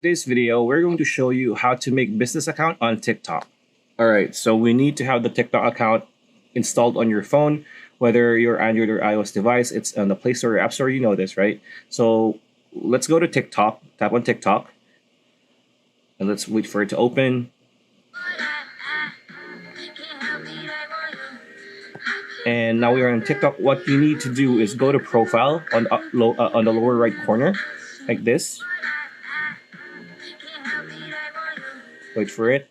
This video, we're going to show you how to make business account on TikTok. All right, so we need to have the TikTok account installed on your phone, whether your Android or iOS device. It's on the Play Store or App Store. You know this, right? So let's go to TikTok. Tap on TikTok, and let's wait for it to open. And now we are on TikTok. What you need to do is go to profile on on the lower right corner, like this. Wait for it.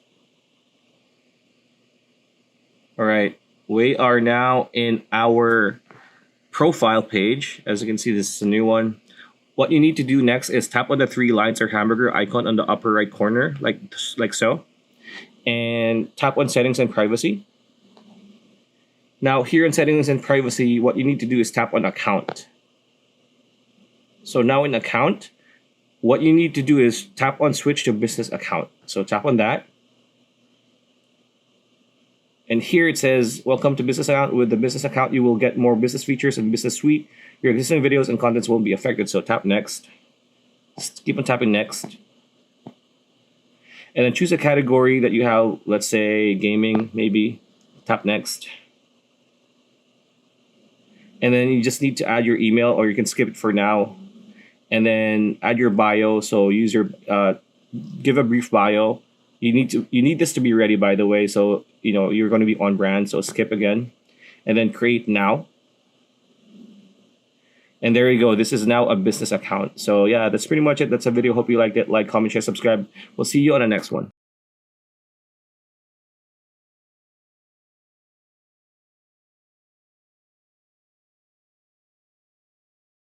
All right, we are now in our profile page. As you can see, this is a new one. What you need to do next is tap on the three lines or hamburger icon on the upper right corner, like so, and tap on settings and privacy. Now here in settings and privacy, what you need to do is tap on account. So now in account, what you need to do is tap on switch to business account. So tap on that. And here it says, welcome to business account. With the business account, you will get more business features and business suite. Your existing videos and contents won't be affected. So tap next. Just keep on tapping next. And then choose a category that you have, let's say gaming, maybe. Tap next. And then you just need to add your email, or you can skip it for now. And then add your bio. So use your give a brief bio. You need this to be ready, by the way. So you're going to be on brand. So skip again, and then create now. And there you go. This is now a business account. So yeah, that's pretty much it. That's a video. Hope you liked it. Like, comment, share, subscribe. We'll see you on the next one.